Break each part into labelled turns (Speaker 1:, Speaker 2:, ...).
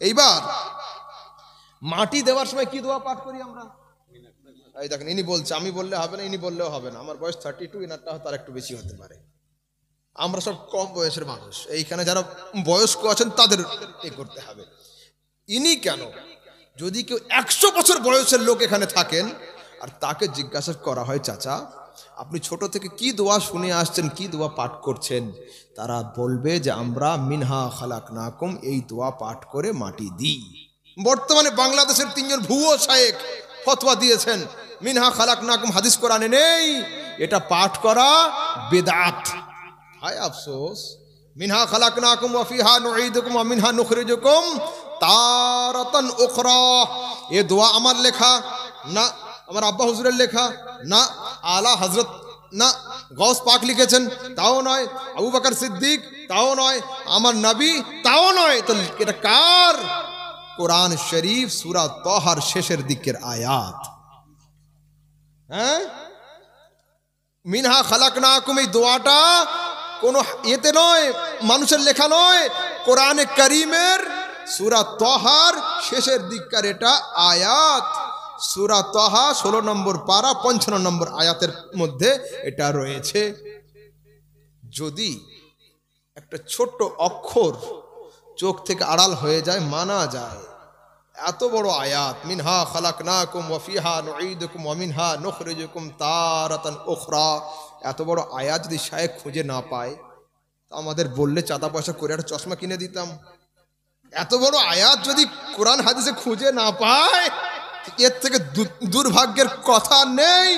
Speaker 1: এইবার মাটি দেওয়ার সময় কি দোয়া পাঠ করি আমরা? এই দেখেন, ইনি বলছে, আমি বললে হবে না, ইনি বললেও হবে না। আমার বয়স 32, ইনারটা তার একটু বেশি হতে পারে। আমরা সব কম বয়সের মানুষ, এইখানে যারা বয়স্ক আছেন তাদের এ করতে হবে। ইনি কেন, যদি কেউ 100 বছর বয়সের লোক এখানে থাকেন আর তাকে জিজ্ঞাসা করা হয়, চাচা আপনি ছোট থেকে কি দোয়া শুনে আসছেন, কি দোয়া পাঠ করছেন, তারা বলবে যে আমরা মিনহা খালাকনাকুম এই দোয়া পাঠ করে মাটি দিই। বর্তমানে বাংলাদেশের 3 জন ভুয়ো শায়েখ ফতোয়া দিয়েছেন মিনহা খালাকনাকুম হাদিস কোরআনে নেই, এটা পাঠ করা বিদআত। হায় আফসোস, মিনহা খালাকনাকুম ওয়া ফিহা নুঈদুকুম ওয়া মিনহা নুখরিজুকুম তারাতান উখরা, এ দোয়া আমার লেখা না, আমার আব্বা হুজুরের লেখা না, আলা হযরত না, গৌস পাক লিখেছেন তাও নয়, আবু বকর সিদ্দিক তাও নয়, আমার নবী তাও নয়, তো এটা কার? কোরআন শরীফ সূরা তাহার শেষের দিকের আয়াত। হ্যাঁ, মিনহা খালাকনাকুম এই দোয়াটা কোন এতে নয়, মানুষের লেখা নয়, কোরআনে কারীমের সূরা তাহার শেষের দিককার এটা আয়াত। সূরা তাহা 16 নম্বর পারা 55 নম্বর আয়াতের মধ্যে এটা রয়েছে। যদি একটা ছোট্ট অক্ষর চোখ থেকে আড়াল হয়ে যায় মানা যায়, এত বড় আয়াত, মিনহা খালাকনাকুম ওয়া ফিহা নুঈদুকুম ওয়া মিনহা নুখরিজুকুম তারাতান উখরা, এত বড় আয়াত যদি শায়েখ খুঁজে না পায়, তা আমাদের বললে চাঁদা পয়সা করে একটা চশমা কিনে দিতাম। এত বড় আয়াত যদি কোরআন হাদিসে খুঁজে না পায়, এর থেকে দুর্ভাগ্যের কথা নেই।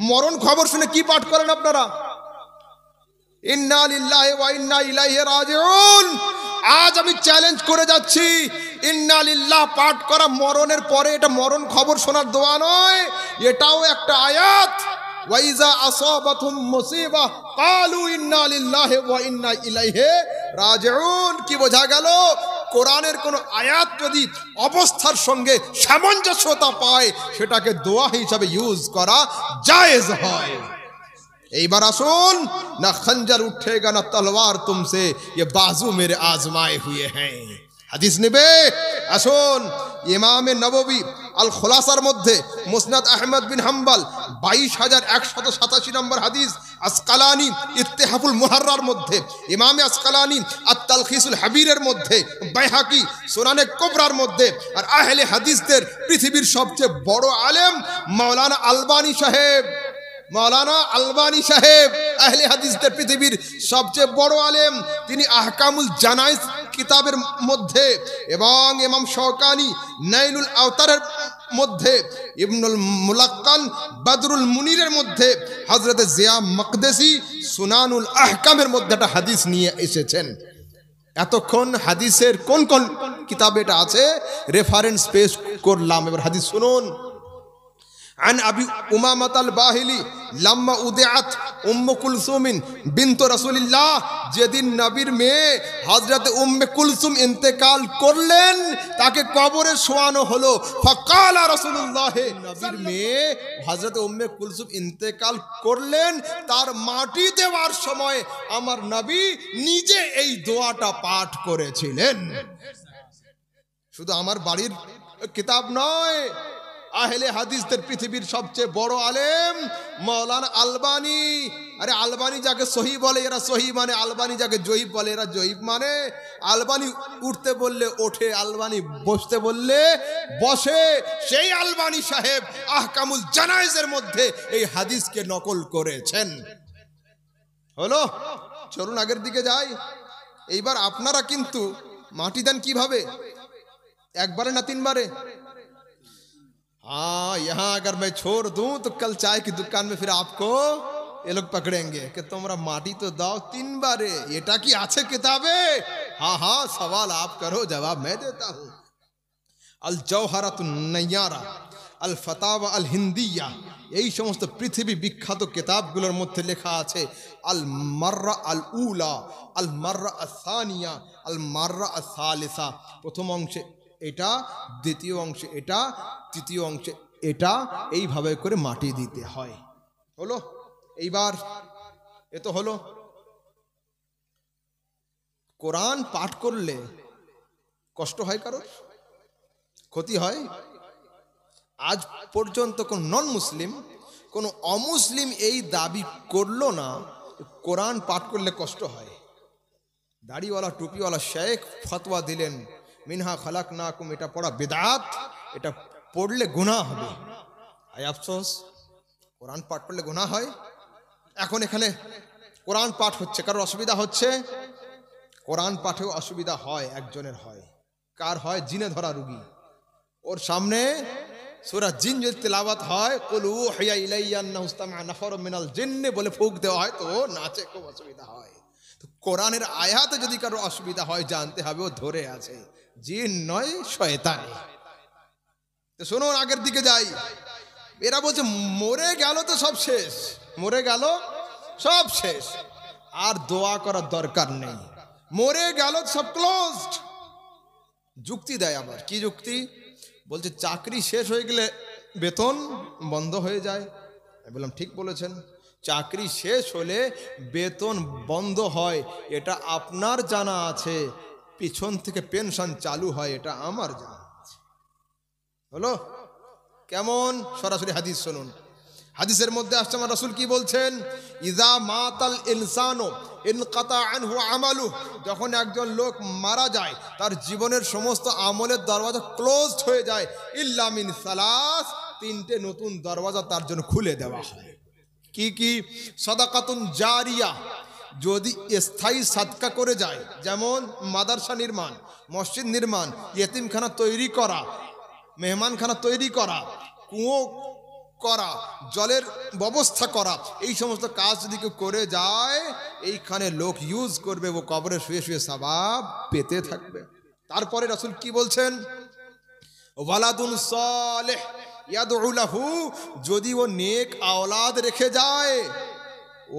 Speaker 1: মরণ খবর শুনে কি পাঠ করেন আপনারা? ইন্না লিল্লাহি ওয়া ইন্না ইলাইহি রাজিউন। আজ আমি চ্যালেঞ্জ করে যাচ্ছি, ইন্না লিল্লাহ পাঠ করা মরণের পরে এটা মরণ খবর শোনার দোয়া নয়, এটাও একটা আয়াত। ওয়াইজা আসাবাতুম মুসিবা ক্বালু ইন্না লিল্লাহি ওয়া ইন্না ইলাইহি রাজিউন। কি বোঝা গেল? কোরআনের কোন আয়াত যদি অবস্থার সঙ্গে সামঞ্জস্যতা পায়, সেটাকে দোয়া হিসাবে ইউজ করা জায়েজ হয়। এইবার আসুন, না খঞ্জর উঠেগা না তলওয়ার তুমসে, ये बाजू मेरे आजमाए हुए हैं। হাদিস নেবে, আসুন ইমামে নববী আল খুলাসার মধ্যে, মুসনাদ আহমদ বিন হাম্বল 22187 নম্বর হাদিস, আসকালানি ইত্তেহাফুল মুহাররার মধ্যে, ইমামে আসকালানি আত-তালখিসুল হাবীরের মধ্যে, বাইহাকি সুনানে কুবরার মধ্যে, আর আহলে হাদিসদের পৃথিবীর সবচেয়ে বড় আলেম মাওলানা আলবানী সাহেব, মাওলানা আলবানী সাহেব আহলে হাদিসদের পৃথিবীর সবচেয়ে বড় আলেম, তিনি আহকামুল জানাইজ কিতাবের মধ্যে এবং ইমাম শওকানি নাইলুল আওতারের মধ্যে, ইবনুল মুলাক্কান বদরুল মুনিরের মধ্যে, হযরত জিয়া মাকদেসি সুনানুল আহকামের মধ্যে একটা হাদিস নিয়ে এসেছেন। এতক্ষণ হাদিসের কোন কোন কিতাবে এটা আছে রেফারেন্স পেশ করলাম, এবার হাদিস শুনুন। عن أبي أمامة الباهلي لما উদিআত উম্মে কুলসুম বিনত রাসূলিল্লাহ, যেদিন নবীর মেয়ে হযরত উম্মে কুলসুম ইন্তেকাল করলেন, তাকে কবরে শোয়ানো হলো। ফাকালা রাসূলুল্লাহ, নবীর মেয়ে হযরত উম্মে কুলসুম ইন্তেকাল করলেন, তার মাটি দেওয়ার সময় আমার নবী নিজে এই দোয়াটা পাঠ করেছিলেন। শুধু আমার বাড়ির কিতাব নয়, আহলে হাদিসদের পৃথিবীর সবচেয়ে বড় আলেম মাওলানা আলবানী। আরে আলবানী যাকে সহি বলে এরা সহি মানে, আলবানী যাকে জয়ীফ বলে এরা জয়ীফ মানে। আলবানী উঠতে বললে ওঠে, আলবানী বসতে বললে বসে। সেই আলবানী সাহেব আহকামুল জানাইজের মধ্যে এই হাদিসকে নকল করেছেন। হলো, চলুন আগের দিকে যাই। এইবার আপনারা কিন্তু মাটি দেন কিভাবে? একবারে না 3 বারে? हाँ, यहाँ अगर मैं छोड़ दूं तो कल चाय की दुकान में फिर आपको ये लोग पकड़ेंगे कि तुमरा माटी तो दाओ 3 बारे। एटा की आछे किताबे? हाँ हाँ, सवाल आप करो, जवाब मैं देता हूँ। अल जौहरातुन नय्यारा, अल फतावा अल हिंदिया, এই সমস্ত পৃথিবী বিখ্যাত কিতাবগুলোর মধ্যে লেখা আছে আল মাররা আল উলা, আল মাররা আসানিয়া, আল মাররা আসালিসা। প্রথম অংশে এটা, দ্বিতীয় অংশে এটা, তৃতীয় অংশে এটা, এইভাবে করে মাটি দিতে হয়। হলো, এইবার এ তো হলো। কোরআন পাঠ করলে কষ্ট হয় কারোর, ক্ষতি হয়? আজ পর্যন্ত কোন নন মুসলিম, কোন অমুসলিম এই দাবি করলো না কোরআন পাঠ করলে কষ্ট হয়। দাড়িওয়ালা টুপিওয়ালা শেখ ফতোয়া দিলেন মিনহা খালাকনাকুম, এটা পড়া বিদআত, এটা পড়লে গুনাহ হবে। আয় আফসোস, কোরআন পাঠ করলে গুনাহ হয়। এখন এখানে কোরআন পাঠ হচ্ছে, কারোর অসুবিধা হচ্ছে? কোরআন পাঠেও অসুবিধা হয়, একজনের হয়। কার হয়? জিনে ধরা রুগী। ওর সামনে সূরা জিন যদি তেলাওয়াত হয়, কুল উহিয়া ইলাইয়া আন্নাহু ইসতামা'a নাফারুম মিনাল জিন্নি বলে ফুঁক দেওয়া হয়, তো ও নাচে, খুব অসুবিধা হয়। তো কোরআনের আয়াতে যদি কারো অসুবিধা হয়, জানতে হবে ও ধরে আছে, জিন নয় শয়তান। তো শুনুন, আগের দিকে যাই। এরা বলছে মরে গেল তো সব শেষ, মরে গেল সব শেষ, আর দোয়া করার দরকার নেই, মরে গেল সব ক্লোজড। যুক্তি দেয় আবার, কি যুক্তি? বলছে চাকরি শেষ হয়ে গেলে বেতন বন্ধ হয়ে যায়। আমি বললাম ঠিক বলেছেন, চাকরি শেষ হলে বেতন বন্ধ হয় এটা আপনার জানা আছে, পিছন থেকে পেনশন চালু হয় এটা আমার জানা আছে। হলো কেমন? সরাসরি হাদিস শুনুন। হাদিসের মধ্যে আসছে আমার রাসূল কি বলছেন? ইযা মাতাল ইনসানু ইনকাতা আনহু আমালু, যখন একজন লোক মারা যায় তার জীবনের সমস্ত আমলের দরওয়াজা ক্লোজড হয়ে যায়, ইল্লা মিন সালাস, তিনটে নতুন দরওয়াজা তার জন্য খুলে দেওয়া হয়। কি কি? সাদাকাতুন জারিয়া, যদি স্থায়ী সাদকা করে যায়, যেমন মাদ্রাসা নির্মাণ, মসজিদ নির্মাণ, ইয়েতিমখানা তৈরি করা, মেহমানখানা তৈরি করা, কুয়ো করা, জলের ব্যবস্থা করা, এই সমস্ত কাজ যদি কেউ করে যায়, এইখানে লোক ইউজ করবে, ও কবরে শুয়ে শুয়ে সওয়াব পেতে থাকবে। তারপরে রাসূল কি বলছেন? ওয়ালাদুন সালেহ ইয়াদউ লাহু, যদি ও নেক আওলাদ রেখে যায়,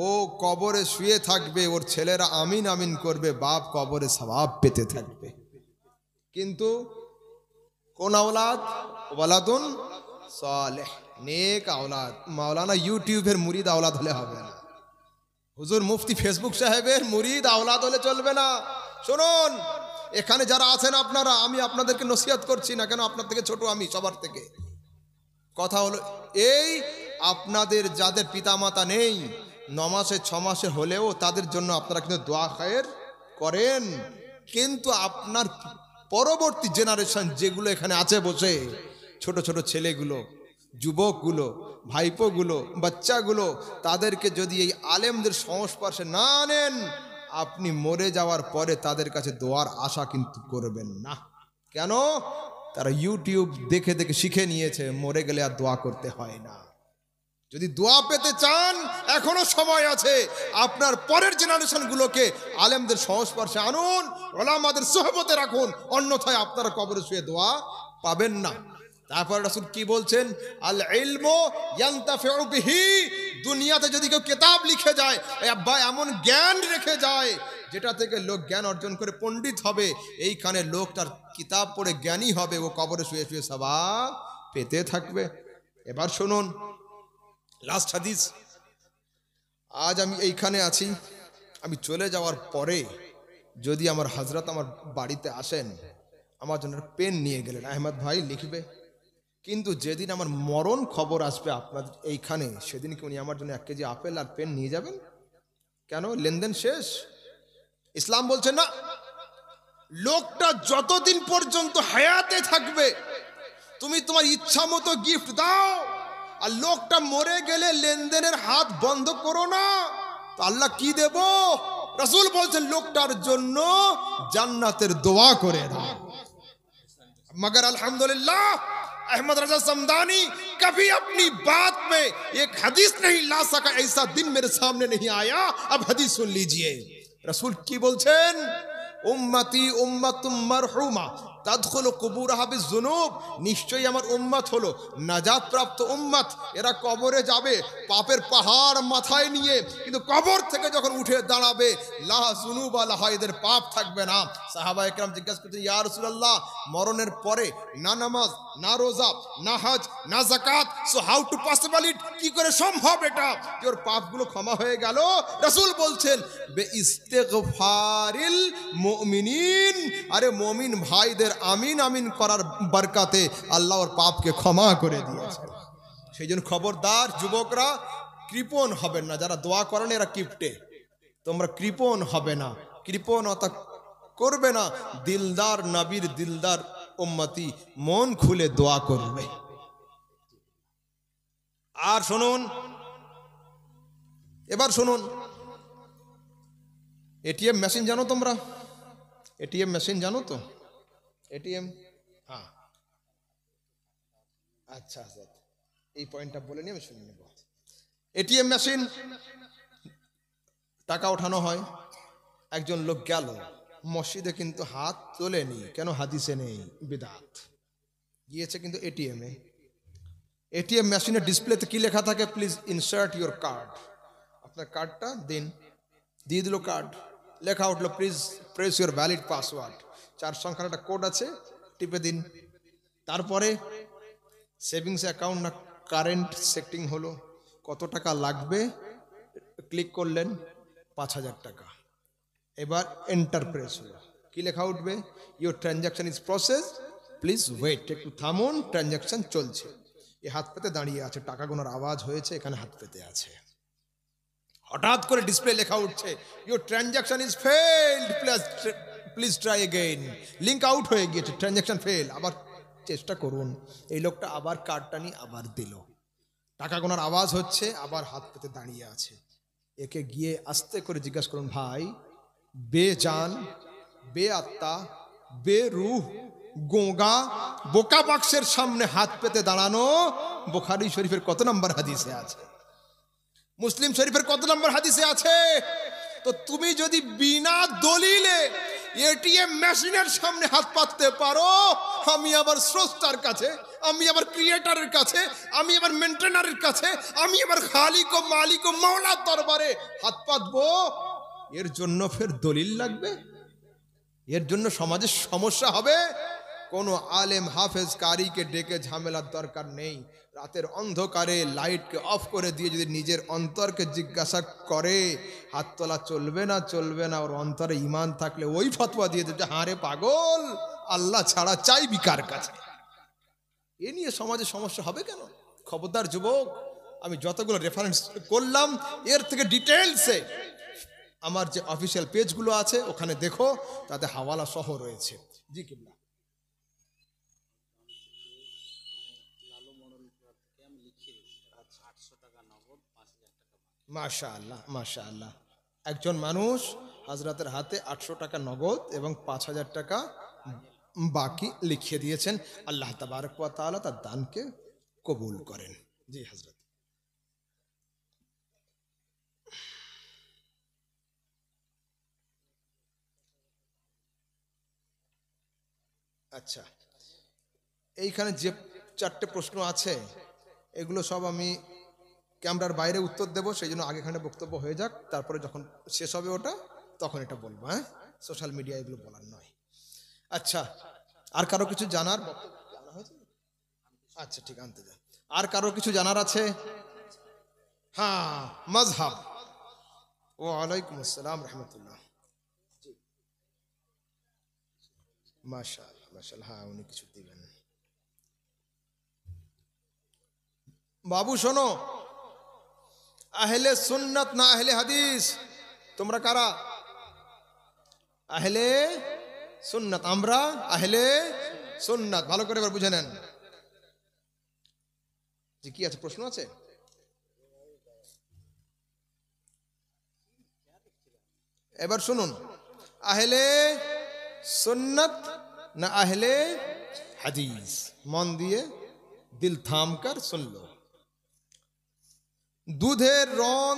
Speaker 1: ও কবরে শুয়ে থাকবে, ওর ছেলেরা আমিন আমিন করবে, বাপ কবরে সওয়াব পেতে থাকবে। কিন্তু কোন আওলাদ? ওয়ালাদুন সালেহ, নেক আওলাদ। মাওলানা ইউটিউবের মুরিদ আওলাদ হলে হবে না, হুজুর মুফতি ফেসবুক সাহেবের মুরিদ আওলাদ হলে চলবে না। শুনুন, এখানে যারা আছেন আপনারা, আমি আপনাদেরকে নসিহত করছি না, কেন আপনার থেকে ছোট আমি, সবার থেকে। কথা হলো এই, আপনাদের যাদের পিতামাতা নেই, 9 মাসে 6 মাসে হলেও তাদের জন্য আপনারা কিন্তু দোয়া খায়ের করেন, কিন্তু আপনার পরবর্তী জেনারেশন যেগুলো এখানে আছে বসে, ছোট ছোট ছেলেগুলো, যুবকগুলো, ভাইপোগুলো, বাচ্চাগুলো, তাদেরকে যদি এই আলেমদের সংস্পর্শে না আনেন, আপনি মরে যাওয়ার পরে তাদের কাছে দোয়ার আশা কিন্তু করবেন না। কেন? তারা ইউটিউব দেখে দেখে শিখে নিয়েছে, মরে গেলে আর দোয়া করতে হয় না। যদি দোয়া পেতে চান, এখনো সময় আছে, আপনার পরের জেনারেশনগুলোকে আলেমদের সংস্পর্শে আনুন, ওলামাদের সোহবতে রাখুন, অন্যথায় আপনারা কবরে শুয়ে দোয়া পাবেন না। তারপর রাসূল কি বলছেন? আল ইলমু ইয়ানতাফিউ বিহি, দুনিয়াতে যদি কেউ কিতাব লিখে যায় বা এমন জ্ঞান রেখে যায় যেটা থেকে লোক জ্ঞান অর্জন করে পণ্ডিত হবে, এইখানে লোক তার কিতাব পড়ে জ্ঞানী হবে, ও কবরে শুয়ে শুয়ে সওয়াব পেতে থাকবে। এবার শুনুন লাস্ট হাদিস। আজ আমি এইখানে আছি, আমি চলে যাওয়ার পরে যদি আমার হযরত আমার বাড়িতে আসেন, আমার জন্য পেন নিয়ে গেলেন, আহমদ ভাই লিখবে, কিন্তু যেদিন আমার মরণ খবর আসবে আপনাদের এইখানে, সেদিন কি উনি আমার জন্য 1 কেজি আপেল আর পেন নিয়ে যাবেন? কেন? লেনদেন শেষ? ইসলাম বলছে না, লোকটা যতদিন পর্যন্ত হায়াতে থাকবে তুমি তোমার ইচ্ছা মতো গিফট দাও, আর লোকটা মরে গেলে লেনদেনের হাত বন্ধ করো না, তো আল্লাহ কি দেব? রাসূল বলছেন লোকটার জন্য জান্নাতের দোয়া করে দাও। मगर अल्हम्दुलिल्लाह अहमद रजा समदानी कभी अपनी बात में एक हदीस नहीं ला सका, ऐसा दिन मेरे सामने नहीं आया। अब हदीस सुन लीजिए, रसूल की बोलছেন उम्मती उम्मतुम मरहुमा তাদখুলু কুবুরাহা বিযুনুব, নিশ্চয়ই আমার উম্মত হলো নাজাত প্রাপ্ত উম্মত, এরা কবরে যাবে পাপের পাহাড় মাথায় নিয়ে, কিন্তু কবর থেকে যখন উঠে দাঁড়াবে লা যুনুবা লাহা, এদের পাপ থাকবে না। সাহাবায়ে কেরাম জিজ্ঞাসা করতেন, ইয়া রাসূলুল্লাহ, মরণের পরে না নামাজ, না রোজা, না হজ, না যাকাত, so how to possible it, কি করে সম্ভব এটা যে ওর পাপগুলো ক্ষমা হয়ে গেল? রাসূল বলছেন বে ইস্তিগফারিল মুমিনিন, আরে মুমিন ভাইদের আমিন আমিন করার বরকতে আল্লাহ ওর পাপকে ক্ষমা করে দিয়েছে। সেই জন্য খবরদার যুবকরা, কৃপণ হবেন না। যারা দোয়া করেন এরা কিপটে, তোমরা কৃপণ হবে না, কৃপণতা করবে না। দিলদার নবীর দিলদার উম্মতি মন খুলে দোয়া করবে। আর শুনুন, এবার শুনুন, এটিএম মেশিন জানো তোমরা? এটিএম মেশিন জানো তো? এটিএম, হ্যাঁ, আচ্ছা আচ্ছা, এই পয়েন্টটা বলে নিয়ে আমি শুনে নেব। এটিএম মেশিন, টাকা ওঠানো হয়, একজন লোক গেল মসজিদে, কিন্তু হাত তোলেনি, কেন? হাদিসে নেই, বিদআত। গিয়েছে কিন্তু এটিএমে, এটিএম মেশিনের ডিসপ্লেতে কি লেখা থাকে? প্লিজ ইনসার্ট ইউর কার্ড, আপনার কার্ডটা দিন। দিয়ে দিল কার্ড, লেখা উঠলো please press your valid password, 4 সংখ্যার একটা কোড আছে, টিপে দিন। তারপরে সেভিংস অ্যাকাউন্ট না কারেন্ট সেটিং হলো, কত টাকা লাগবে ক্লিক করলেন, 5000 টাকা। এবার এন্টার প্রেস হলো, কি লেখা উঠবে? Your transaction is process, please wait, একটু থামুন, ট্রানজাকশন চলছে। এ হাত পেতে দাঁড়িয়ে আছে, টাকা গোনার আওয়াজ হয়েছে, এখানে হাত পেতে আছে। হঠাৎ করে ডিসপ্লে লেখা উঠছে, your transaction is failed, please try again, link out হয়ে গিয়েছে, ট্রানজাকশন ফেল, আবার চেষ্টা করুন। এই লোকটা আবার কার্ডটা নিয়ে আবার দিল, টাকা গোনার আওয়াজ হচ্ছে, আবার হাত পেতে দাঁড়িয়ে আছে। একে গিয়ে আস্তে করে জিজ্ঞাসা করুন, ভাই, বেজান, বে আত্মা, বে রুহ, গোগা, বোকা বাক্সের সামনে হাত পেতে দাঁড়ানো বুখারী শরীফের কত নম্বর হাদিসে আছে? মুসলিম শরীফের কত নম্বর হাদিসে আছে? তো তুমি যদি বিনা দলিলে এটিএম মেশিনের সামনে হাত পাততে পারো, আমি আমার স্রষ্টার কাছে, আমি আমার ক্রিয়েটরের কাছে, আমি আমার মেনটেনারের কাছে, আমি আমার খালিক ও মালিক ও মাওলার দরবারে হাত পাতবো, এর জন্য ফের দলিল লাগবে? এর জন্য সমাজের সমস্যা হবে? কোনো আলেম হাফেজ কারিকে ডেকে ঝামেলার দরকার নেই। রাতের অন্ধকারে লাইটকে অফ করে দিয়ে যদি নিজের অন্তরকে জিজ্ঞাসা করে, হাত তোলা চলবে না, চলবে না, ওর অন্তরে ঈমান থাকলে ওই ফতোয়া দিয়ে দেবে, হাঁ রে পাগল, আল্লাহ ছাড়া চাইবি কার কাছে? এ নিয়ে সমাজে সমস্যা হবে কেন? খবরদার যুবক, আমি যতগুলো রেফারেন্স করলাম এর থেকে ডিটেলসে আমার যে অফিসিয়াল পেজগুলো আছে ওখানে দেখো, তাতে হাওয়ালা সহ রয়েছে। জি কিবলা, মাশাআল্লাহ মাশাআল্লাহ, একজন মানুষ হযরতের হাতে 800 টাকা নগদ এবং 5000 টাকা বাকি লিখিয়ে দিয়েছেন। আল্লাহ তাবারক ওয়া তাআলা তার দানকে কবুল করেন। জি হযরত, আচ্ছা, এইখানে যে 4টে প্রশ্ন আছে এগুলো সব আমি ক্যামেরার বাইরে উত্তর দেবো, সেই জন্য আগেখানে বক্তব্য হয়ে যাক, তারপরে যখন শেষ হবে ওটা তখন এটা বলবো। হ্যাঁ, সোশ্যাল মিডিয়া এগুলো বলার নয়। আচ্ছা, আর কারো কিছু জানার? আচ্ছা ঠিক, আনতে যান। আর কারো কিছু জানার আছে? হ্যাঁ, মাযহাব। ওয়ালাইকুম আসসালাম রহমতুল্লাহ। মাশাআল্লাহ মাশাআল্লাহ, হ্যাঁ উনি কিছু দিবেন। বাবু শোনো, আহলে সুন্নাত না আহলে হাদিস? তোমরা কারা? আহলে সুন্নাত, আমরা আহলে সুন্নাত। ভালো করে এবার বুঝে নেন। জি, কি আছে, প্রশ্ন আছে? এবার শুনুন, আহলে সুন্নাত না আহলে হাদিস? মন দিয়ে দিল থাম কর শুন লো। দুধের রং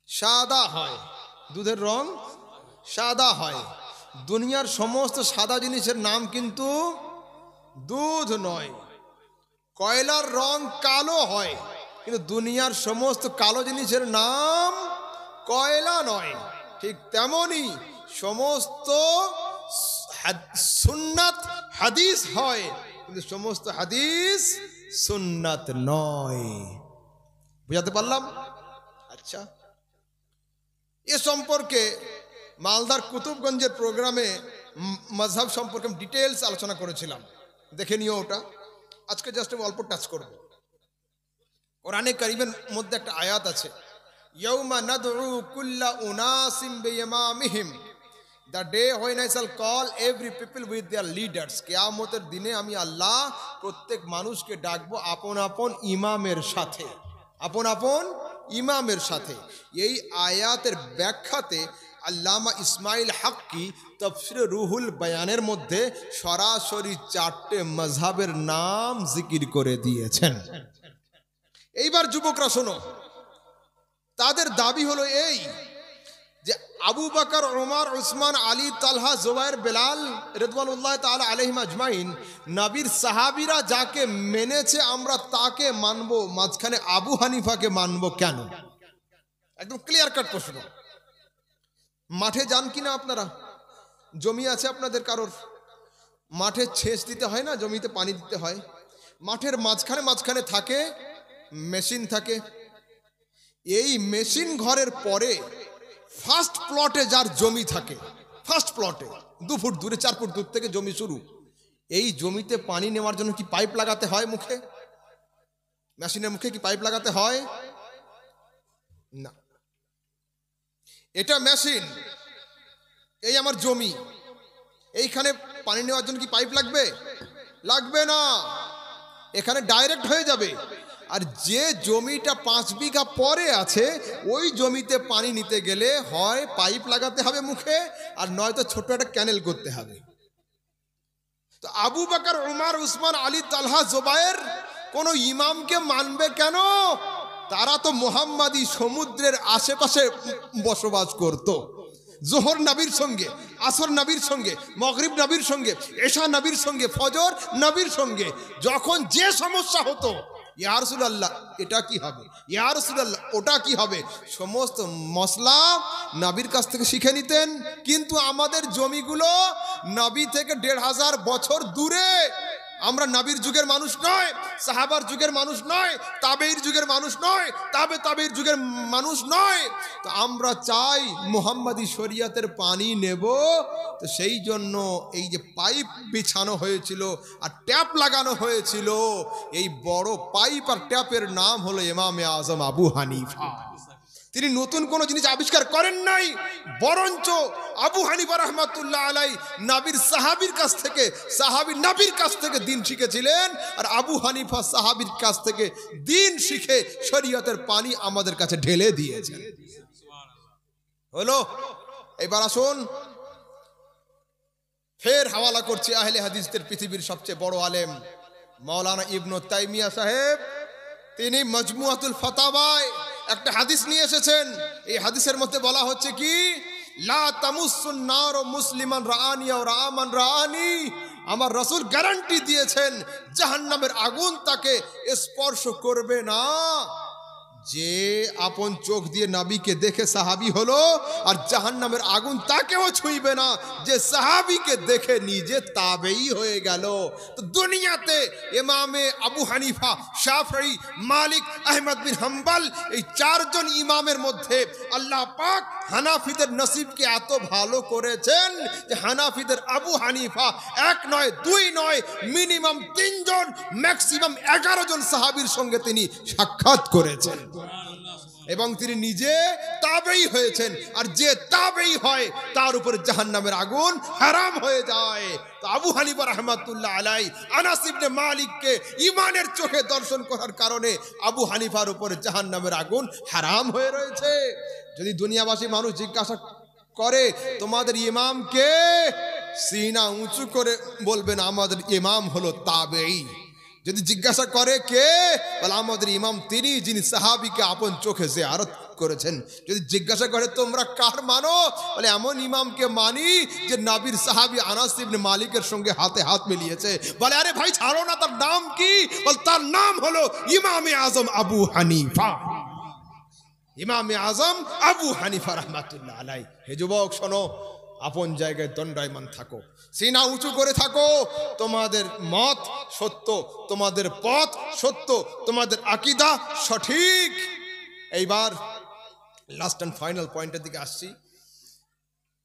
Speaker 1: সাদা হয়, দুধের রং সাদা হয়, দুনিয়ার সমস্ত সাদা জিনিসের নাম কিন্তু দুধ নয়। কয়লার রং কালো হয়, কিন্তু দুনিয়ার সমস্ত কালো জিনিসের নাম কয়লা নয়। ঠিক তেমনি সমস্ত সুন্নাত হাদিস হয়, কিন্তু সমস্ত হাদিস সুন্নাত নয়। বুঝাতে পারলাম? আচ্ছা, এ সম্পর্কে মালদার কুতুবগঞ্জের প্রোগ্রামে মাযহাব সম্পর্কে ডিটেলস আলোচনা করেছিলাম, দেখে নিও ওটা। আজকে জাস্ট অল্প টাচ করব। কোরআনে কারীমের মধ্যে একটা আয়াত আছে, ইয়াউমা নাদউ কুল্লা উনাসিম বিইমামিহিম, the day when I shall call every people with their leaders. কিয়ামতের দিনে আমি আল্লাহ প্রত্যেক মানুষকে ডাকবো আপন আপন ইমামের সাথে, আপন আপন ইমামের সাথে। এই আয়াতের ব্যাখ্যাতে আল্লামা ইসমাইল হাক্কি তাফসিরে রুহুল বায়ানের মধ্যে সরাসরি 4টে মাযহাবের নাম জিকির করে দিয়েছেন। এইবার যুবকরা শোনো, তাদের দাবি হলো এই যে আবু বকর, ওমর, উসমান, আলী, তালহা, জুবায়ের, বেলাল রিদওয়ানুল্লাহ তাআলা আলাইহিম আজমাইন নবীর সাহাবীরা যাকে মেনেছে আমরা তাকে মানবো, মাঝখানে আবু হানিফাকে মানবো কেন? একদম ক্লিয়ার কাট প্রশ্ন। মাঠে যান কিনা আপনারা? জমি আছে আপনাদের কারোর? মাঠে সেচ দিতে হয় না, জমিতে পানি দিতে হয়। মাঠের মাঝখানে মাঝখানে থাকে মেশিন থাকে। এই মেশিন ঘরের পরে ফার্স্ট প্লটে যার জমি থাকে, ফার্স্ট প্লটে 2 ফুট দূরে 4 ফুট দূর থেকে জমি শুরু, এই জমিতে পানি নেওয়ার জন্য কি পাইপ লাগাতে হয় মুখে? মেশিনের মুখে কি পাইপ লাগাতে হয়? না। এটা মেশিন, এই আমার জমি, এইখানে পানি নেওয়ার জন্য কি পাইপ লাগবে? লাগবে না, এখানে ডাইরেক্ট হয়ে যাবে। আর যে জমিটা 5 বিঘা পরে আছে, ওই জমিতে পানি নিতে গেলে হয় পাইপ লাগাতে হবে মুখে, আর নয়তো ছোট একটা ক্যানেল করতে হবে। তো আবু বকর, ওমর, উসমান, আলী, তালহা, জুবায়ের কোন ইমামকে মানবে কেন? তারা তো মুহাম্মাদি সমুদ্রের আশেপাশে বসবাস করত। জোহর নবীর সঙ্গে, আসর নবীর সঙ্গে, মাগরিব নবীর সঙ্গে, এশা নবীর সঙ্গে, ফজর নবীর সঙ্গে। যখন যে সমস্যা হতো, ইয়া রাসূলুল্লাহ এটা কি হবে, ইয়া রাসূলুল্লাহ ওটা কি হবে, সমস্ত মশলা নবীর কাছ থেকে শিখে নিতেন। কিন্তু আমাদের জমিগুলো নবী থেকে 1500 বছর দূরে। আমরা নবীর যুগের মানুষ নয়, সাহাবার যুগের মানুষ নয়, তাবেঈর যুগের মানুষ নয়, তাবেঈর যুগের মানুষ নয়। তো আমরা চাই মুহাম্মাদি শরীয়তের পানি নেব। তো সেই জন্য এই যে পাইপ বিছানো হয়েছিল আর ট্যাপ লাগানো হয়েছিল, এই বড় পাইপ আর ট্যাপের নাম হলো ইমামে আজম আবু হানিফা। তিনি নতুন কোনো জিনিস আবিষ্কার করেন নাই, বরঞ্চ আবু হানিফা রাহমাতুল্লাহ আলাইহি নবীর সাহাবীর কাছ থেকে, সাহাবী নবীর কাছ থেকে দ্বীন শিখেছিলেন, আর আবু হানিফা সাহাবীর কাছ থেকে দ্বীন শিখে শরীয়তের পানি আমাদের কাছে ঢেলে দিয়েছেন। হলো? এবার আসুন, ফের হাওয়ালা করছি আহলে হাদিসদের পৃথিবীর সবচেয়ে বড় আলেম মাওলানা ইবনে তাইমিয়া সাহেব। তিনি মজমুআতুল ফাতাওয়ায় একটা হাদিস নিয়ে এসেছেন। এই হাদিসের মধ্যে বলা হচ্ছে কি, লা তামুসুন নার মুসলিমান রাআনি ওয়া রাআমান রাআনি। আমার রাসূল গ্যারান্টি দিয়েছেন জাহান্নামের আগুন তাকে স্পর্শ করবে না যে আপন চোখ দিয়ে নবীকে দেখে সাহাবী হলো, আর জাহান্নামের আগুন তাকেও ছুঁইবে না যে সাহাবীকে দেখে নিজে তাবেঈ হয়ে গেল। তো দুনিয়াতে ইমামে আবু হানিফা, শাফিঈ, মালিক, আহমদ বিন হাম্বল, এই 4 জন ইমামের মধ্যে আল্লাহ পাক হানাফিদের নসিবকে এত ভালো করেছেন যে হানাফিদের আবু হানিফা 1 নয় 2 নয়, মিনিমাম 3 জন, ম্যাক্সিমাম 11 জন সাহাবীর সঙ্গে তিনি সাক্ষাৎ করেছেন এবং তিনি নিজে তাবেঈ হয়েছেন। আর যে তাবেঈ হয় তার উপর জাহান্নামের আগুন হারাম হয়ে যায়। তো আবু হানিফা রাহমাতুল্লাহ আলাইহি আনাস ইবনে মালিককে ঈমানের চোখে দর্শন করার কারণে আবু হানিফার উপর জাহান্নামের আগুন হারাম হয়ে রয়েছে। যদি দুনিয়াবাসী মানুষ জিজ্ঞাসা করে তোমাদের ইমাম কে, সিনা উঁচু করে বলবেন আমাদের ইমাম হলো তাবেঈ। যদি জিজ্ঞাসা করে কে, বলে আমাদের ইমাম তিনি যিনি সাহাবীকে আপন চোখে জিয়ারত করেছেন। যদি জিজ্ঞাসা করে তোমরা কার মানো, বলে এমন ইমামকে মানি যে নবীর সাহাবী আনাস ইবনে মালিকের সঙ্গে হাতে হাত মিলিয়েছে। বলে আরে ভাই ছাড়ো না, তার নাম কি? বল তার নাম হলো ইমামে আজম আবু হানিফা। ইমামে আজম আবু হানিফা রাহমাতুল্লাহ আলাইহি। হে যুবক শোনো, আপন জায়গায় দণ্ডায়মান থাকো, সিনা উঁচু করে থাকো। তোমাদের মত সত্য, তোমাদের পথ সত্য, তোমাদের আকীদা সঠিক। এইবার লাস্ট এন্ড ফাইনাল পয়েন্টের দিকে আসছি।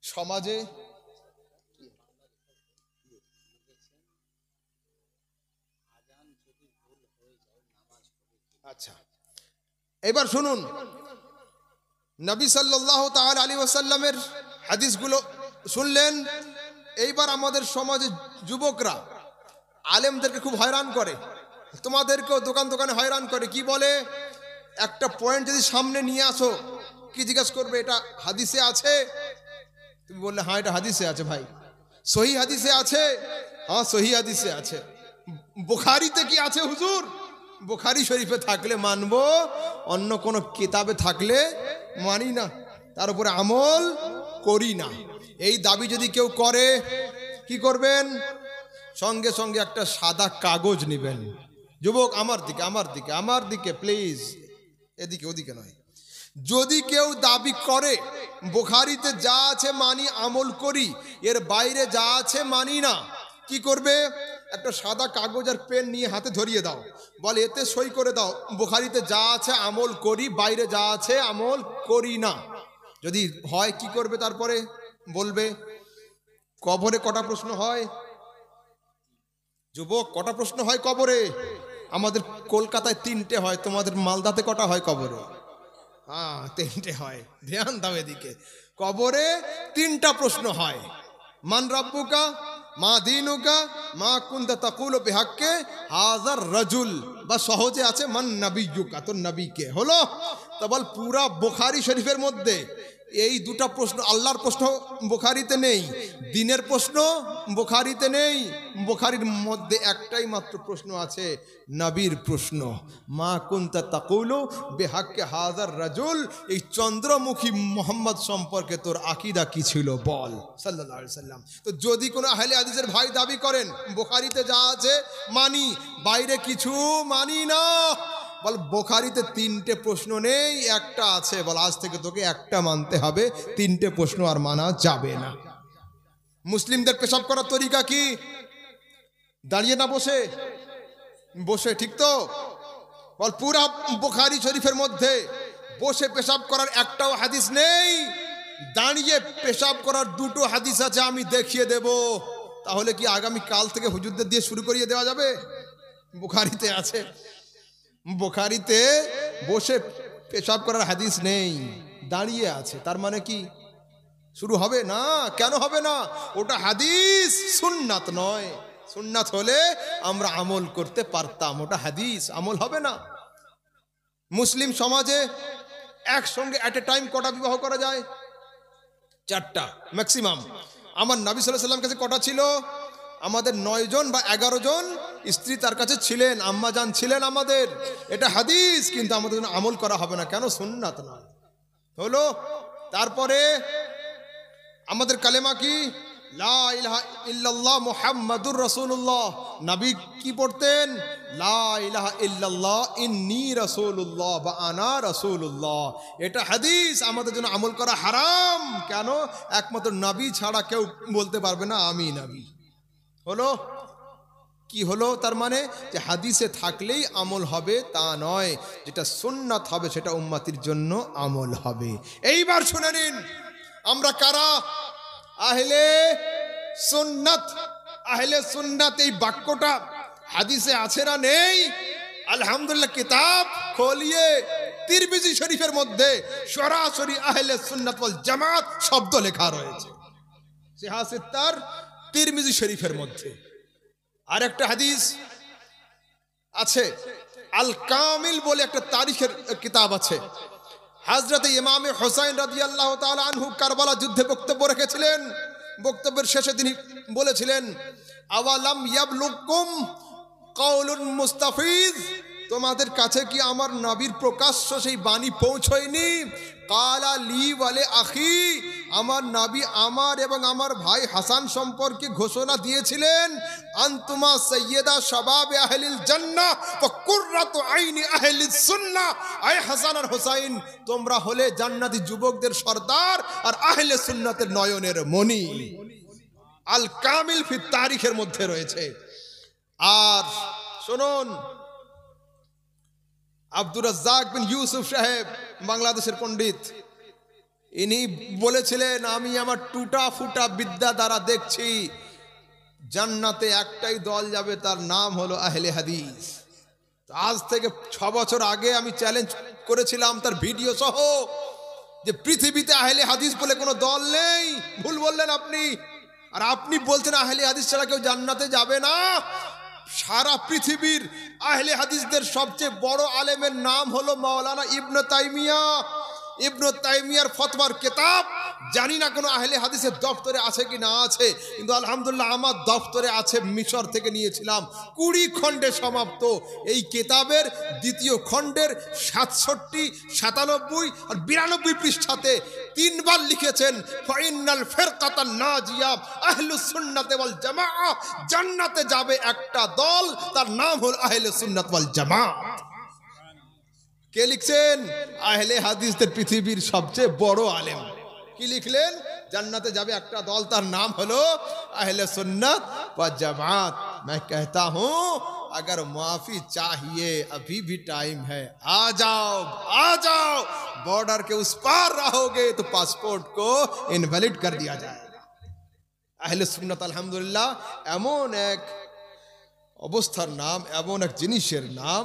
Speaker 1: সমাজে আচ্ছা এবার শুনুন, নবী সাল্লাল্লাহু তাআলা আলাইহি ওয়াসাল্লামের হাদিসগুলো শুনলেন। এইবার আমাদের সমাজে যুবকরা আলেমদেরকে খুব হয়রান করে, তোমাদেরকেও দোকান দোকানে হয়রান করে। কি বলে, একটা পয়েন্ট যদি সামনে নিয়ে আসো, কি জিজ্ঞাসা করবে, এটা হাদিসে আছে? তুমি বললে হ্যাঁ এটা হাদিসে আছে। ভাই সহি হাদিসে আছে? হ্যাঁ সহি হাদিসে আছে। বুখারীতে কি আছে হুজুর? বুখারী শরীফে থাকলে মানবো, অন্য কোনো কিতাবে থাকলে মানি না, তার উপরে আমল করি না। এই দাবি যদি কেউ করে, কি করবেন? সঙ্গে সঙ্গে একটা সাদা কাগজ নেবেন। যুবক আমার দিকে, আমার দিকে, আমার দিকে প্লিজ, এদিকে ওদিকে নয়। যদি কেউ দাবি করে বুখারীতে যা আছে মানি, আমল করি, এর বাইরে যা আছে মানি না, কি করবে? একটা সাদা কাগজ আর পেন নিয়ে হাতে ধরিয়ে দাও, বলে এতে সই করে দাও, বুখারীতে যা আছে আমল করি, বাইরে যা আছে আমল করি না। যদি হয় কি করবে? তারপরে বলবে। কবরে কটা প্রশ্ন হয় যুবক? কটা প্রশ্ন হয় কবরে? আমাদের কলকাতায় 3টে হয়, তোমাদের মালদাতে কটা হয় কবরে? হ্যাঁ 3টে হয়। ধ্যান দাও এদিকে। কবরে 3টা প্রশ্ন হয়। মান রাব্বুকা, মা দীনুকা, মা কুনতা তাকুলু বিহাক্কে হাযার রাজুল, বা সহজে আছে মান নবিয়্যুকা, তো নবী কে হলো। তা বল পুরা বুখারী শরীফের মধ্যে এই দুটা প্রশ্ন, আল্লাহর প্রশ্ন বুখারীতে নেই, দ্বীনের প্রশ্ন বুখারীতে নেই। বুখারীর মধ্যে একটাই মাত্র প্রশ্ন আছে, নবীর প্রশ্ন। মা কুনতা তাকুলু বিহাক্কে হাযার রাজুল, এই চন্দ্রমুখী মোহাম্মদ সম্পর্কে তোর আকীদা কি ছিল বল, সাল্লাল্লাহু আলাইহি সাল্লাম। তো যদি কোনো আহলে হাদিসের ভাই দাবি করেন বুখারীতে যা আছে মানি, বাইরে কিছু মানি না, বল বুখারীতে 3টে প্রশ্ন নেই, একটা আছে, বল আজ থেকে তোকে একটা মানতে হবে, 3টে প্রশ্ন আর মানা যাবে না। মুসলিমদের পেশাব করার তরিকা কি? দাঁড়িয়ে না বসে? বসে, ঠিক তো? বল পুরা বুখারী শরীফের মধ্যে বসে পেশাব করার একটাও হাদিস নেই, দাঁড়িয়ে পেশাব করার 2টো হাদিস আছে, আমি দেখিয়ে দেব। তাহলে কি আগামী কাল থেকে হুজুরদের দিয়ে শুরু করিয়ে দেওয়া যাবে? বুখারীতে আছে। বুখারীতে বসে পেশাব করার হাদিস নেই, দাঁড়িয়ে আছে। তার মানে কি শুরু হবে না? কেন হবে না? ওটা হাদিস, সুন্নাত নয়। সুন্নাত হলে আমরা আমল করতে পারতাম, ওটা হাদিস, আমল হবে না। মুসলিম সমাজে একসঙ্গে এট এ টাইম কটা বিবাহ করা যায়? 4টা ম্যাক্সিমাম। আমার নবী সাল্লাল্লাহু আলাইহি ওয়াসাল্লাম কাছে কটা ছিল? আমাদের 9 জন বা 11 জন স্ত্রী তার কাছে ছিলেন, আম্মা জান ছিলেন আমাদের। এটা হাদিস, কিন্তু আমাদের জন্য আমল করা হবে না। কেন? সুন্নাত না হলো। তারপরে আমাদের কালেমা কি? লা ইলাহা ইল্লাল্লাহ মুহাম্মাদুর রাসূলুল্লাহ। নবী কি পড়তেন? লা ইলাহা ইল্লাল্লাহ ইন্নী রাসূলুল্লাহ বা আনা রাসূলুল্লাহ। এটা হাদিস, আমাদের জন্য আমল করা হারাম। কেন? একমাত্র নবী ছাড়া কেউ বলতে পারবে না আমি নবী। হলো কি হলো? তার মানে যে হাদিসে থাকলেই আমল হবে তা নয়, যেটা সুন্নাত হবে সেটা উম্মতির জন্য আমল হবে। এইবার শুনে নিন, আমরা কারা? আহলে সুন্নাত। আহলে সুন্নাত এই বাক্যটা হাদিসে আছে না নেই? আলহামদুলিল্লাহ, কিতাব খোলিয়ে তিরমিজি শরীফের মধ্যে সরাসরি আহলে সুন্নাত ওয়াল জামাত শব্দ লেখা রয়েছে, সিহাসিত্তার তিরমিজি শরীফের মধ্যে। আর একটা হাদিস আছে, আল কামিল বলে একটা তারিখের কিতাব আছে। হযরত ইমামে হুসাইন রাদিয়াল্লাহু তাআলা আনহু কারবালা যুদ্ধে বক্তব্য রেখেছিলেন। বক্তব্যের শেষে তিনি বলেছিলেন, আওয়ালাম ইয়াবলুকুম কাউলুন মুস্তাফিজ, তোমাদের কাছে কি আমার নবীর প্রকাশ্য সেই বাণী পৌঁছয়নি? কালা লি ওয়ালে আখি, আমার নবী আমার এবং আমার ভাই হাসান সম্পর্কে ঘোষণা দিয়েছিলেন, আনতুমা সাইয়্যিদা শাবাবে আহলিল জান্নাহ ওয়া কুররাতু আইনি আহলিস সুন্নাহ। আয় হাসান আর হোসাইন, তোমরা হলে জান্নাতি যুবকদের সর্দার আর আহলে সুন্নাতের নয়নের মণি। আল কামিল ফি তারিখের মধ্যে রয়েছে। আর শুনুন, আব্দুর রাজ্জাক বিন ইউসুফ সাহেব, বাংলাদেশের পণ্ডিত, ইনি বলেছিলেন, আমি আমার টুটা ফুটা বিদ্যা দ্বারা দেখছি জান্নাতে একটাই দল যাবে, তার নাম হলো আহলে হাদিস। আজ থেকে 6 বছর আগে আমি চ্যালেঞ্জ করেছিলাম তার ভিডিও সহ, যে পৃথিবীতে আহলে হাদিস বলে কোনো দল নেই। ভুল বললেন আপনি। আর আপনি বলছেন আহলে হাদিস ছাড়া কেউ জান্নাতে যাবে না। সারা পৃথিবীর আহলে হাদিসদের সবচেয়ে বড় আলেমের নাম হলো মাওলানা ইবনে তাইমিয়া। ইবনে তাইমিয়ার ফতোয়ার কিতাব জানি না কোনো আহলে হাদিসের দপ্তরে আছে কি না আছে, কিন্তু আলহামদুলিল্লাহ আমার দপ্তরে আছে, মিশর থেকে নিয়েছিলাম। 20 খণ্ডে সমাপ্ত এই কিতাবের দ্বিতীয় খণ্ডের 67, 97 আর 92 পৃষ্ঠাতে 3 বার লিখেছেন, ফাইনাল ফিরকাতান নাজিয়া আহলুস সুন্নাত ওয়াল জামাআহ, জান্নাতে যাবে একটা দল, তার নাম হলো আহলে সুন্নাত ওয়াল জামাআহ। কে লিখছেন? আহলে হাদিসদের পৃথিবীর সবচেয়ে বড় আলেম। কি লিখলেন? জান্নাতে যাবে একটা দল, তার নাম হলো আহলে সুन्नत व जमात। मैं कहता हूं अगर माफी चाहिए अभी भी टाइम है, आ जाओ, बॉर्डर के उस पार रहोगे तो पासपोर्ट को इनवैलिड कर दिया जाएगा। আহলে সুন্নাত আলহামদুলিল্লাহ এমন এক অবস্থার নাম, এমন এক জিনিসের নাম,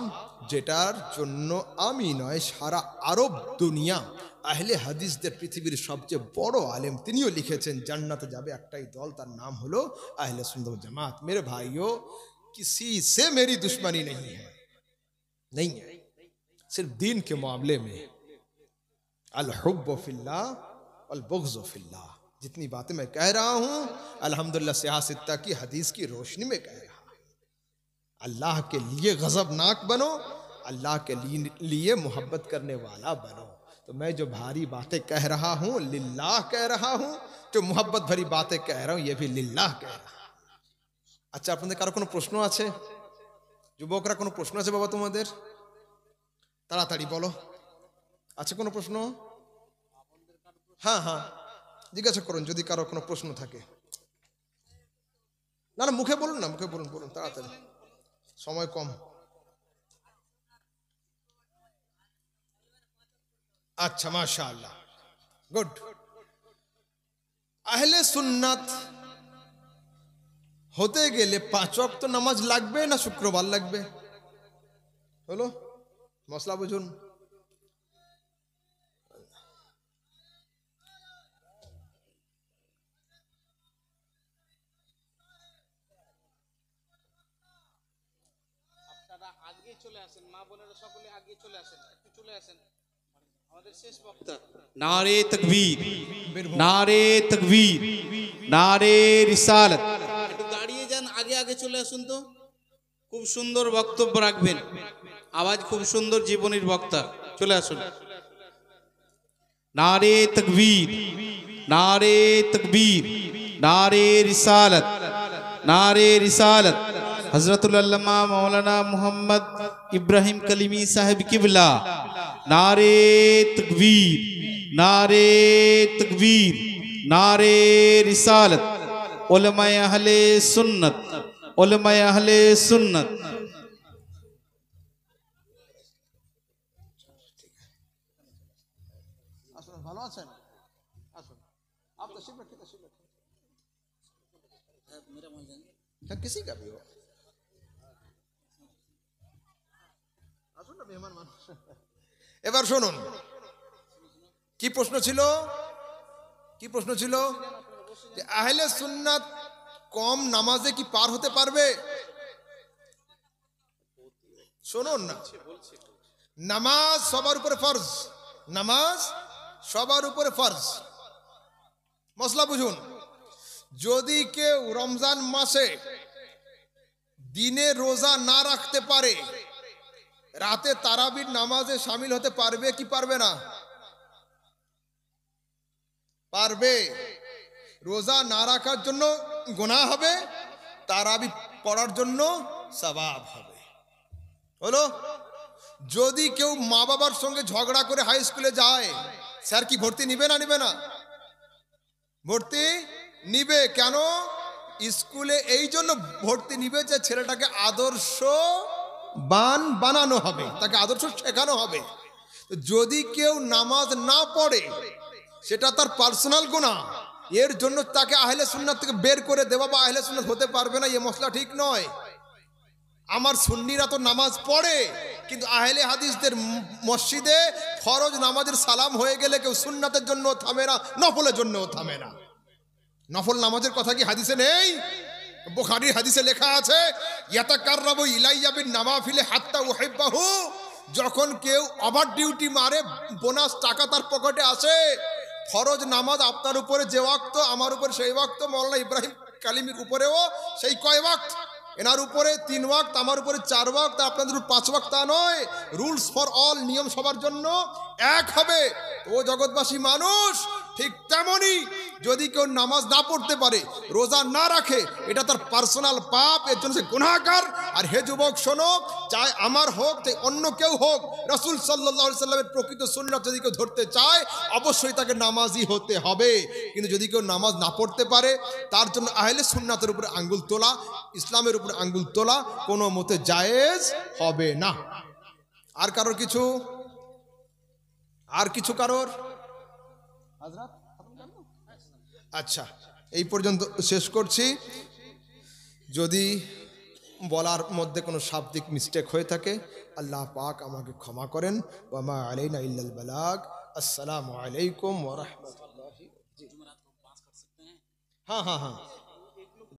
Speaker 1: যেটার জন্য আমি নয় সারা আরব দুনিয়া আহলে হাদিসদের পৃথিবীর সবচেয়ে বড় আলেম তিনিও লিখেছেন জান্নাতে যাবে একটাই দল, তার নাম হলো আহলে সুন্নাত ওয়াল জামাত। मेरे भाइयों, किसी से मेरी दुश्मनी नहीं है, सिर्फ दीन के मामले में अल हुब्ब फिल्लाह वल बुग़्ज़ फिल्लाह। जितनी बातें मैं कह रहा हूं अल्हम्दुलिल्लाह सियासत की हदीस की रोशनी में कह रहा हूं। अल्लाह के लिए गज़बनाक बनो, अल्लाह के लिए मोहब्बत करने वाला बनो। तो मैं जो भारी बातें कह रहा हूं लिल्लाह कह रहा हूं, जो मोहब्बत भरी बातें कह रहा हूं ये भी लिल्लाह कह रहा हूं। আচ্ছা, আপনাদের কারো কোনো প্রশ্ন আছে? যুবকরা কোনো প্রশ্ন আছে বাবা তোমাদের? তাড়াতাড়ি বলো, আছে কোনো প্রশ্ন? হ্যাঁ হ্যাঁ, জিজ্ঞাসা করুন যদি কারো কোনো প্রশ্ন থাকে। না না, মুখে বলুন না, মুখে বলুন, বলুন তাড়াতাড়ি, সময় কম। আচ্ছা, মাশাআল্লাহ, গুড। আহলে সুন্নাত হতে গেলে 5 ওয়াক্ত নামাজ লাগবে না শুক্রবার লাগবে? হলো মশলা বুঝুন।
Speaker 2: আপনারা আগে চলে আসেন, মা বোনেরা সকলে আগে চলে আসেন, একটু চলে আসেন। আমাদের শেষ বক্তা নারে তাকবীর, নারে তাকবীর, নারে রিসালাত। একটু দাঁড়িয়ে যান, আগে আগে চলে আসুন তো। খুব সুন্দর বক্তব্য রাখবেন, আওয়াজ খুব সুন্দর, জীবনীর বক্তা। চলে আসুন। নারে তাকবীর, নারে তাকবীর, নারে রিসালাত, নারে রিসালাত। হযরতুল আল্লামা মাওলানা মুহাম্মদ ইব্রাহিম কলিমি সাহেব কিবলা। নারে তাকবীর, নারে তাকবীর, নারে রিসালাত। উলামায়ে আহলে সুন্নাত, উলামায়ে আহলে সুন্নাত।
Speaker 1: আসুন, ভালো আছেন? আসুন, आप तशरीफ रखिए, तशरीफ रखिए। क्या किसी का भी हो, আসুন না, মেহমান মানুষ। এবার শুনুন, কি প্রশ্ন ছিল? কি প্রশ্ন ছিল? যে আহলে সুন্নাত কম নামাজে কি পার হতে পারবে? শুনুন না, নামাজ সবার উপরে ফরজ, নামাজ সবার উপরে ফরজ। মসলা বুঝুন। যদি কেউ রমজান মাসে দিনে রোজা না রাখতে পারে, রাতে তারাবির নামাজে শামিল হতে পারবে কি পারবে না? পারবে। রোজা না রাখার জন্য গুনাহ হবে, তারাবি পড়ার জন্য সওয়াব হবে। হলো? যদি কেউ মা বাবার সঙ্গে ঝগড়া করে হাই স্কুলে যায়, স্যার কি ভর্তি নিবে না নিবে না? ভর্তি নিবে। কেন? স্কুলে এই জন্য ভর্তি নিবে যে ছেলেটাকে আদর্শবান বানানো হবে, তাকে আদর্শ শেখানো হবে। যদি কেউ নামাজ না পড়ে সেটা তার পার্সোনাল গুনাহ, এর জন্য তাকে আহলে সুন্নাত থেকে বের করে দেওয়া বা আহলে সুন্নাত হতে পারবে না, এ মসলা ঠিক নয়। আমার সুন্নিরা তো নামাজ পড়ে, কিন্তু আহলে হাদিসদের মসজিদে ফরজ নামাজের সালাম হয়ে গেলে কেউ সুন্নাতের জন্য থামে না, নফলের জন্য থামে না। নফল নামাজের কথা কি হাদিসে নেই? বুখারীর হাদিসে লেখা আছে, ইয়াতাকাররাবু ইলাইয়া বিন নাওয়াফিল হাত্তা উহিব্বাহু। যখন কেউ ওভার ডিউটি মারে, বোনাস টাকা তার পকেটে আসে, ফরজ নামাজ আপনার উপরে যে ওয়াক্ত, আমার উপরে সেই ওয়াক্ত, মাওলানা ইব্রাহিম কালিমির উপরেও সেই কয় ওয়াক্ত, এনার উপরে 3 ওয়াক্ত, আমার উপরে 4 ওয়াক্ত, আপনাদের উপর 5 ওয়াক্ত, তা নয়। রুলস ফর অল, নিয়ম সবার জন্য এক হবে। ও জগৎবাসী মানুষ, ঠিক তেমনি যদি কেউ নামাজ না পড়তে পারে, রোজা না রাখে, এটা তার পার্সোনাল পাপ, এর জন্য সে গুনাহগার। আর হে যুবক শোনো, চাই আমার হোক চাই অন্য কেউ হোক, রাসূল সাল্লাল্লাহু আলাইহি সাল্লামের প্রকৃত সুন্নাত যদি কেউ ধরতে চায়, অবশ্যই তাকে নামাজি হতে হবে। কিন্তু যদি কেউ নামাজ না পড়তে পারে, তার জন্য আহলে সুন্নাতের উপরে আঙ্গুল তোলা, ইসলামের উপরে আঙ্গুল তোলা কোনো মতে জায়েজ হবে না। আর কারোর কিছু? আর কিছু কারোর? আচ্ছা, এই পর্যন্ত শেষ করছি। যদি বলার মধ্যে কোনো শাব্দিক মিস্টেক হয়ে থাকে, আল্লাহ পাক আমাকে ক্ষমা করেন। ওয়া মা আলাইনা ইল্লাল বালাগ। আসসালামু আলাইকুম ওয়া রাহমাতুল্লাহি। হ্যাঁ হ্যাঁ হ্যাঁ।